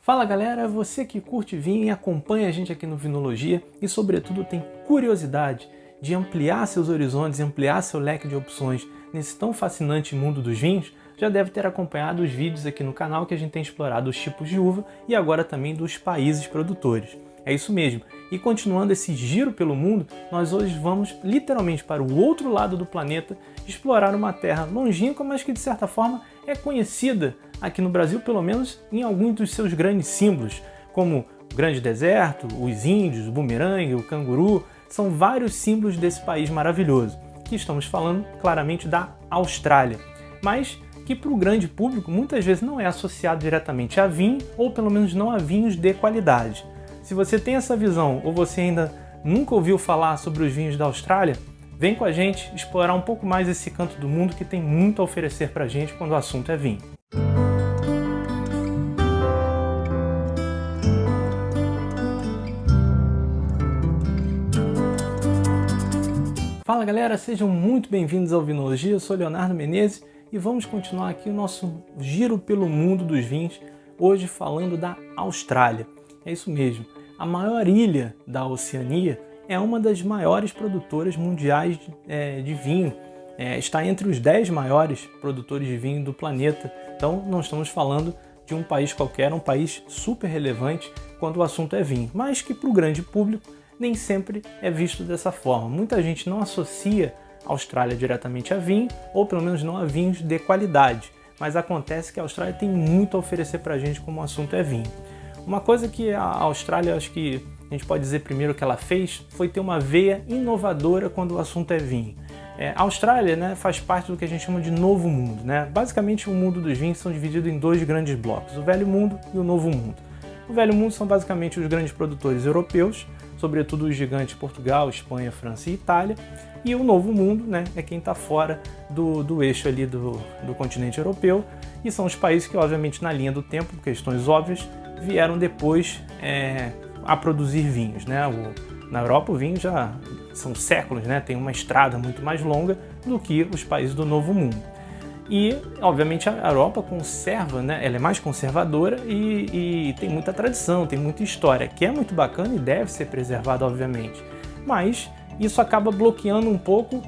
Fala galera, você que curte vinho e acompanha a gente aqui no Vinologia e sobretudo tem curiosidade de ampliar seus horizontes, ampliar seu leque de opções nesse tão fascinante mundo dos vinhos, já deve ter acompanhado os vídeos aqui no canal que a gente tem explorado os tipos de uva e agora também dos países produtores. É isso mesmo, e continuando esse giro pelo mundo, nós hoje vamos literalmente para o outro lado do planeta explorar uma terra longínqua, mas que de certa forma é conhecida aqui no Brasil, pelo menos em alguns dos seus grandes símbolos, como o Grande Deserto, os índios, o bumerangue, o canguru, são vários símbolos desse país maravilhoso, que estamos falando claramente da Austrália, mas que para o grande público muitas vezes não é associado diretamente a vinho, ou pelo menos não a vinhos de qualidade. Se você tem essa visão ou você ainda nunca ouviu falar sobre os vinhos da Austrália, vem com a gente explorar um pouco mais esse canto do mundo que tem muito a oferecer para a gente quando o assunto é vinho. Fala galera, sejam muito bem-vindos ao Vinologia, eu sou Leonardo Menezes e vamos continuar aqui o nosso giro pelo mundo dos vinhos, hoje falando da Austrália. É isso mesmo, a maior ilha da Oceania é uma das maiores produtoras mundiais de vinho, está entre os 10 maiores produtores de vinho do planeta, então não estamos falando de um país qualquer, um país super relevante quando o assunto é vinho, mas que para o grande público nem sempre é visto dessa forma. Muita gente não associa a Austrália diretamente a vinho, ou pelo menos não a vinhos de qualidade, mas acontece que a Austrália tem muito a oferecer para a gente como o assunto é vinho. Uma coisa que a Austrália, acho que a gente pode dizer primeiro que ela fez, foi ter uma veia inovadora quando o assunto é vinho. A Austrália, faz parte do que a gente chama de Novo Mundo. Basicamente o mundo dos vinhos são divididos em dois grandes blocos, o Velho Mundo e o Novo Mundo. O Velho Mundo são basicamente os grandes produtores europeus, sobretudo os gigantes Portugal, Espanha, França e Itália, e o Novo Mundo é quem está fora do eixo ali do continente europeu, e são os países que, obviamente, na linha do tempo, por questões óbvias, vieram depois a produzir vinhos. Na Europa o vinho já são séculos, tem uma estrada muito mais longa do que os países do Novo Mundo. E, obviamente, a Europa conserva, ela é mais conservadora e tem muita tradição, tem muita história, que é muito bacana e deve ser preservada, obviamente. Mas isso acaba bloqueando um pouco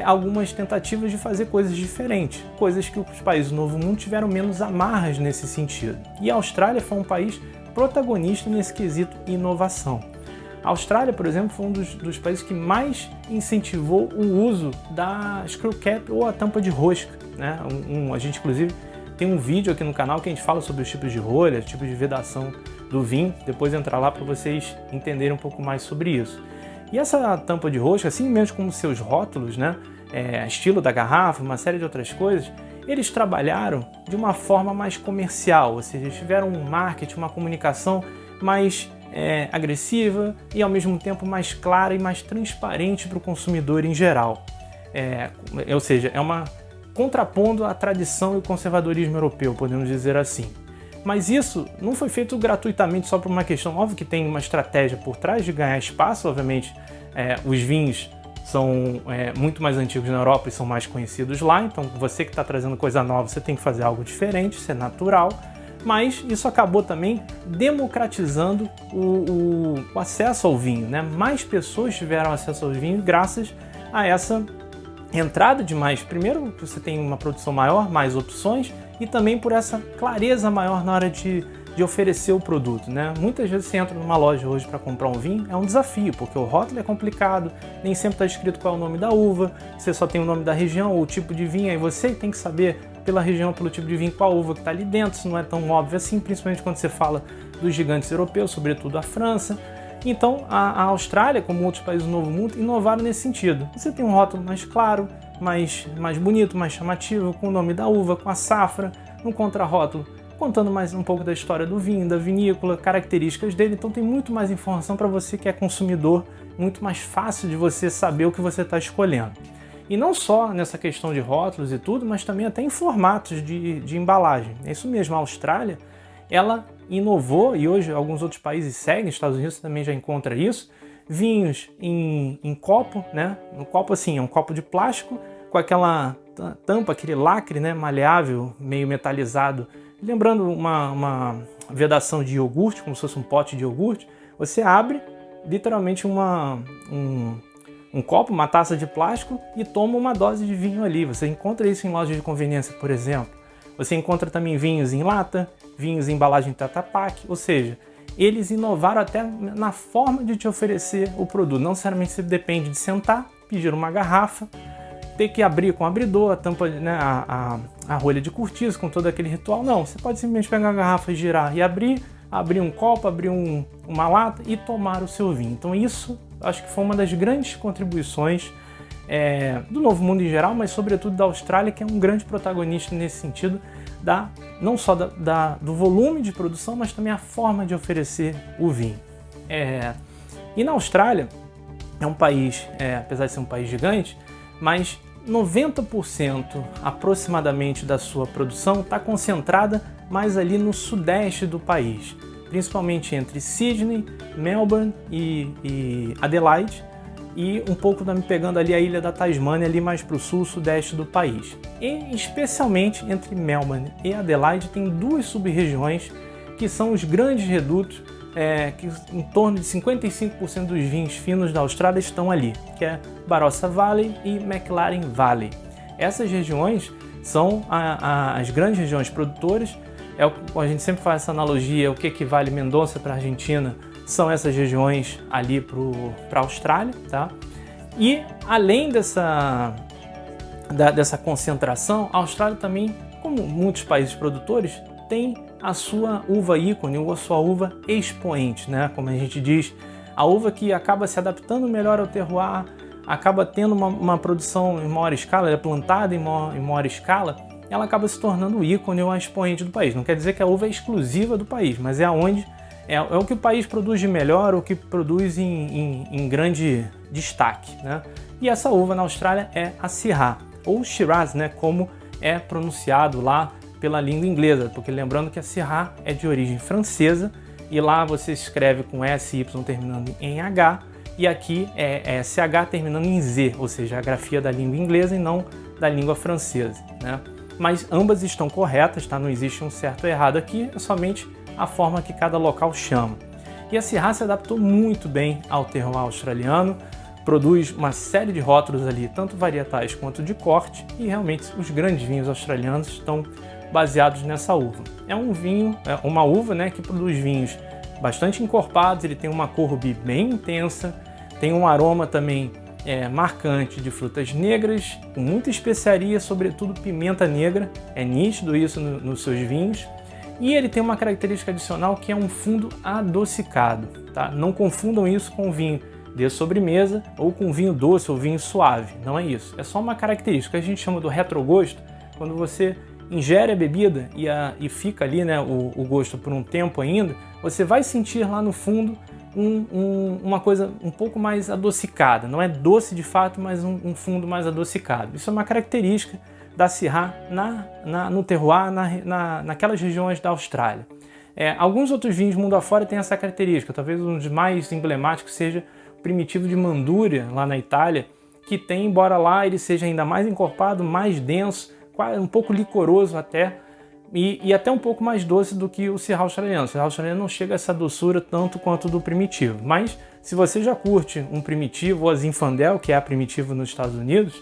algumas tentativas de fazer coisas diferentes, coisas que os países do Novo Mundo tiveram menos amarras nesse sentido. E a Austrália foi um país protagonista nesse quesito inovação. A Austrália, por exemplo, foi um dos países que mais incentivou o uso da screw cap ou a tampa de rosca. A gente, inclusive, tem um vídeo aqui no canal que a gente fala sobre os tipos de rolha, tipos de vedação do vinho. Depois entrar lá para vocês entenderem um pouco mais sobre isso. E essa tampa de rosca, assim mesmo como seus rótulos, estilo da garrafa, uma série de outras coisas, eles trabalharam de uma forma mais comercial, ou seja, eles tiveram um marketing, uma comunicação mais agressiva e ao mesmo tempo mais clara e mais transparente para o consumidor em geral. Ou seja, contrapondo a tradição e o conservadorismo europeu, podemos dizer assim. Mas isso não foi feito gratuitamente só por uma questão, óbvio que tem uma estratégia por trás de ganhar espaço, obviamente os vinhos são muito mais antigos na Europa e são mais conhecidos lá, então você que está trazendo coisa nova, você tem que fazer algo diferente, isso é natural, mas isso acabou também democratizando o acesso ao vinho, Mais pessoas tiveram acesso ao vinho graças a essa entrada de mais, primeiro você tem uma produção maior, mais opções, e também por essa clareza maior na hora de oferecer o produto. Muitas vezes você entra numa loja hoje para comprar um vinho, é um desafio, porque o rótulo é complicado, nem sempre está escrito qual é o nome da uva, você só tem o nome da região ou o tipo de vinho, aí você tem que saber pela região, pelo tipo de vinho, qual uva que está ali dentro, isso não é tão óbvio assim, principalmente quando você fala dos gigantes europeus, sobretudo a França. Então a Austrália, como outros países do Novo Mundo, inovaram nesse sentido. Você tem um rótulo mais claro, mais bonito, mais chamativo, com o nome da uva, com a safra, no contrarótulo, contando mais um pouco da história do vinho, da vinícola, características dele. Então tem muito mais informação para você que é consumidor, muito mais fácil de você saber o que você está escolhendo. E não só nessa questão de rótulos e tudo, mas também até em formatos de embalagem. É isso mesmo, a Austrália, ela inovou, e hoje alguns outros países seguem, Estados Unidos também já encontra isso, vinhos em copo, Um copo assim, é um copo de plástico com aquela tampa, aquele lacre, maleável, meio metalizado, lembrando vedação de iogurte, como se fosse um pote de iogurte, você abre literalmente um copo, uma taça de plástico e toma uma dose de vinho ali. Você encontra isso em lojas de conveniência, por exemplo. Você encontra também vinhos em lata, vinhos em embalagem Tetra Pak, ou seja, eles inovaram até na forma de te oferecer o produto. Não necessariamente você depende de sentar, pedir uma garrafa, ter que abrir com o abridor, a tampa, né, a rolha de cortiça, com todo aquele ritual. Não, você pode simplesmente pegar a garrafa, girar e abrir um copo, abrir uma lata e tomar o seu vinho. Então isso, acho que foi uma das grandes contribuições do Novo Mundo em geral, mas sobretudo da Austrália, que é um grande protagonista nesse sentido, não só do volume de produção, mas também a forma de oferecer o vinho. E na Austrália, é um país, apesar de ser um país gigante, mas 90% aproximadamente da sua produção está concentrada mais ali no sudeste do país, principalmente entre Sydney, Melbourne e Adelaide, e um pouco me pegando ali a ilha da Tasmânia, ali mais para o sul, sudeste do país. E especialmente entre Melbourne e Adelaide tem duas sub-regiões que são os grandes redutos, que em torno de 55% dos vinhos finos da Austrália estão ali, que é Barossa Valley e Maclaren Valley. Essas regiões são as grandes regiões produtoras. A gente sempre faz essa analogia, o que equivale Mendonça para a Argentina, são essas regiões ali para a Austrália, tá? E além dessa concentração, a Austrália também, como muitos países produtores, tem a sua uva ícone ou a sua uva expoente, né? Como a gente diz, a uva que acaba se adaptando melhor ao terroir, acaba tendo uma produção em maior escala, ela é plantada em maior escala, ela acaba se tornando o ícone ou a expoente do país. Não quer dizer que a uva é exclusiva do país, mas é o que o país produz de melhor, o que produz em grande destaque, né? E essa uva na Austrália é a Syrah, ou Shiraz, né? Como é pronunciado lá pela língua inglesa, porque lembrando que a Syrah é de origem francesa e lá você escreve com SY terminando em H e aqui é SH terminando em Z, ou seja, a grafia da língua inglesa e não da língua francesa, né? Mas ambas estão corretas, tá? Não existe um certo ou errado aqui, é somente a forma que cada local chama. E a Syrah se adaptou muito bem ao terroir australiano, produz uma série de rótulos ali, tanto varietais quanto de corte, e realmente os grandes vinhos australianos estão baseados nessa uva. É uma uva, né, que produz vinhos bastante encorpados, ele tem uma cor rubi bem intensa, tem um aroma também marcante de frutas negras, com muita especiaria, sobretudo pimenta negra, é nítido isso nos seus vinhos. E ele tem uma característica adicional que é um fundo adocicado, tá? Não confundam isso com vinho de sobremesa ou com vinho doce ou vinho suave, não é isso. É só uma característica, a gente chama do retrogosto, quando você ingere a bebida e fica ali, né, o gosto por um tempo ainda, você vai sentir lá no fundo uma coisa um pouco mais adocicada. Não é doce de fato, mas um fundo mais adocicado. Isso é uma característica da Syrah no terroir, naquelas regiões da Austrália. Alguns outros vinhos mundo afora têm essa característica, talvez um dos mais emblemáticos seja o Primitivo de Manduria, lá na Itália, que tem, embora lá ele seja ainda mais encorpado, mais denso, um pouco licoroso até, e até um pouco mais doce do que o Syrah australiano. O Syrah australiano não chega a essa doçura tanto quanto do Primitivo, mas se você já curte um Primitivo ou a Zinfandel, que é a Primitivo nos Estados Unidos,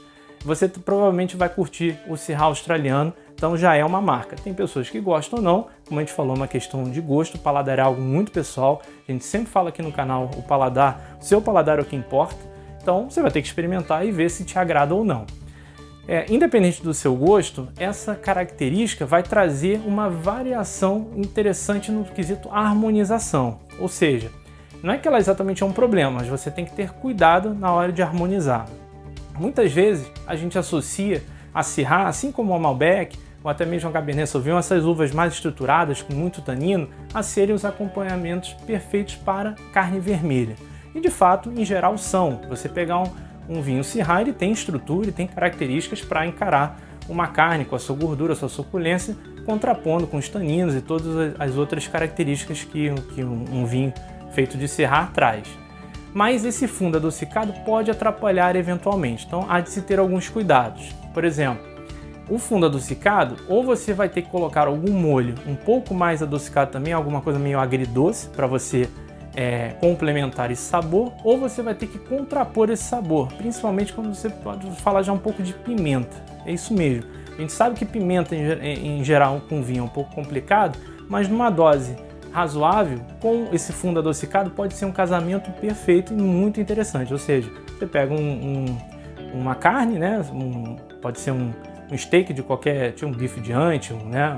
você provavelmente vai curtir o Syrah australiano, então já é uma marca. Tem pessoas que gostam ou não, como a gente falou, uma questão de gosto, o paladar é algo muito pessoal, a gente sempre fala aqui no canal, o seu paladar é o que importa, então você vai ter que experimentar e ver se te agrada ou não. Independente do seu gosto, essa característica vai trazer uma variação interessante no quesito harmonização, ou seja, não é que ela exatamente é um problema, mas você tem que ter cuidado na hora de harmonizar. Muitas vezes a gente associa a Syrah, assim como a Malbec, ou até mesmo a Cabernet Sauvignon, essas uvas mais estruturadas, com muito tanino, a serem os acompanhamentos perfeitos para carne vermelha. E de fato, em geral, são. Você pegar um vinho Syrah, ele tem estrutura e tem características para encarar uma carne com a sua gordura, a sua suculência, contrapondo com os taninos e todas as outras características que um vinho feito de Syrah traz. Mas esse fundo adocicado pode atrapalhar eventualmente, então há de se ter alguns cuidados. Por exemplo, O fundo adocicado, ou você vai ter que colocar algum molho um pouco mais adocicado também, alguma coisa meio agridoce para você complementar esse sabor, ou você vai ter que contrapor esse sabor, principalmente quando você pode falar já um pouco de pimenta. É isso mesmo. A gente sabe que pimenta em geral com vinho é um pouco complicado, mas numa dose razoável, com esse fundo adocicado, pode ser um casamento perfeito e muito interessante. Ou seja, você pega uma carne, né? Pode ser um steak de qualquer, um bife de ante, né?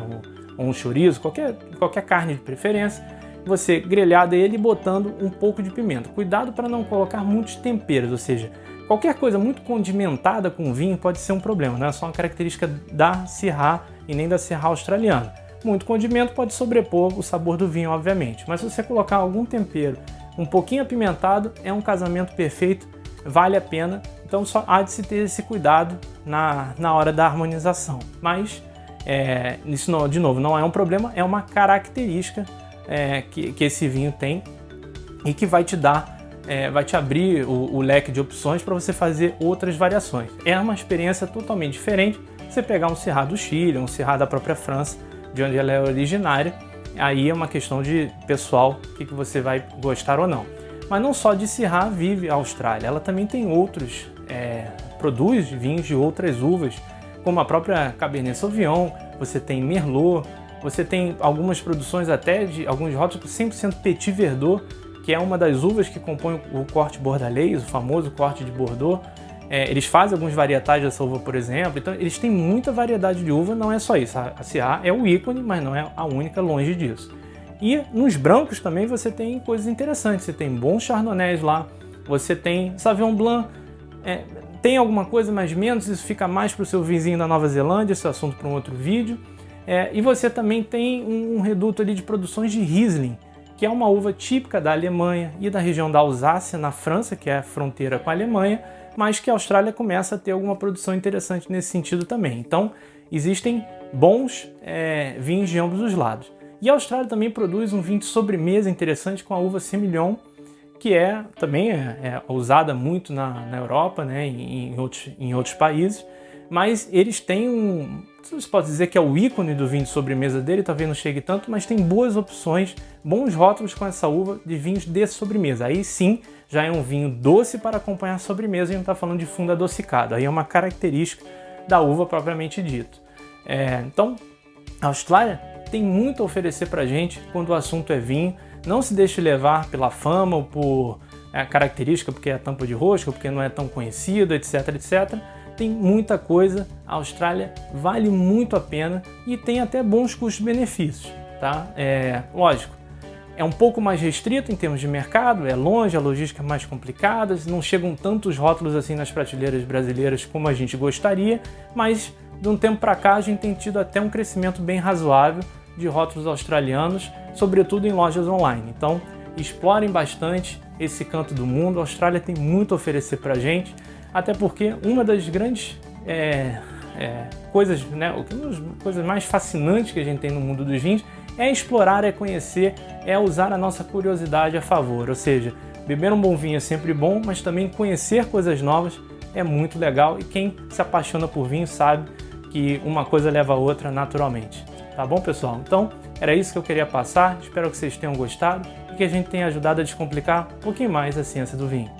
Ou um chorizo, qualquer carne de preferência. Você grelhada ele botando um pouco de pimenta. Cuidado para não colocar muitos temperos, ou seja, qualquer coisa muito condimentada com vinho pode ser um problema, não é só uma característica da Syrah e nem da Syrah australiana. Muito condimento pode sobrepor o sabor do vinho, obviamente, mas se você colocar algum tempero um pouquinho apimentado, é um casamento perfeito, vale a pena. Então só há de se ter esse cuidado na hora da harmonização. Mas isso, não, de novo, não é um problema, é uma característica que esse vinho tem e que vai te dar, vai te abrir o leque de opções para você fazer outras variações. É uma experiência totalmente diferente você pegar um Syrah do Chile, um Syrah da própria França, de onde ela é originária. Aí é uma questão de pessoal, o que você vai gostar ou não. Mas não só de Syrah vive a Austrália, ela também tem outros, produz vinhos de outras uvas, como a própria Cabernet Sauvignon, você tem Merlot, você tem algumas produções até de alguns rótulos 100% Petit Verdot, que é uma das uvas que compõe o corte bordalês, o famoso corte de Bordeaux. Eles fazem alguns varietais dessa uva, por exemplo, então eles têm muita variedade de uva, não é só isso. A Syrah é o ícone, mas não é a única, longe disso. E nos brancos também você tem coisas interessantes, você tem bons chardonnays lá, você tem Sauvignon Blanc, tem alguma coisa mais menos, isso fica mais para o seu vizinho da Nova Zelândia, esse é assunto para um outro vídeo. E você também tem um reduto ali de produções de Riesling, que é uma uva típica da Alemanha e da região da Alsácia, na França, que é a fronteira com a Alemanha, mas que a Austrália começa a ter alguma produção interessante nesse sentido também. Então, existem bons vinhos de ambos os lados. E a Austrália também produz um vinho de sobremesa interessante com a uva Semillon, que também é usada muito na Europa, né, em outros países, mas eles têm você pode dizer que é o ícone do vinho de sobremesa dele, talvez não chegue tanto, mas tem boas opções, bons rótulos com essa uva de vinhos de sobremesa. Aí sim, já é um vinho doce para acompanhar a sobremesa, e não está falando de fundo adocicado, aí é uma característica da uva propriamente dito. Então, a Austrália tem muito a oferecer para a gente quando o assunto é vinho. Não se deixe levar pela fama ou por característica, porque é tampa de rosca, porque não é tão conhecido, etc, etc. Tem muita coisa, a Austrália vale muito a pena e tem até bons custos-benefícios, tá? Lógico, é um pouco mais restrito em termos de mercado, é longe, a logística é mais complicada, não chegam tantos rótulos assim nas prateleiras brasileiras como a gente gostaria, mas de um tempo para cá a gente tem tido até um crescimento bem razoável de rótulos australianos, sobretudo em lojas online. Então, explorem bastante esse canto do mundo, a Austrália tem muito a oferecer para a gente, até porque uma das grandes coisas, né, uma das coisas mais fascinantes que a gente tem no mundo dos vinhos é explorar, é conhecer, é usar a nossa curiosidade a favor. Ou seja, beber um bom vinho é sempre bom, mas também conhecer coisas novas é muito legal, e quem se apaixona por vinho sabe que uma coisa leva a outra naturalmente. Tá bom, pessoal? Então, era isso que eu queria passar, espero que vocês tenham gostado e que a gente tenha ajudado a descomplicar um pouquinho mais a ciência do vinho.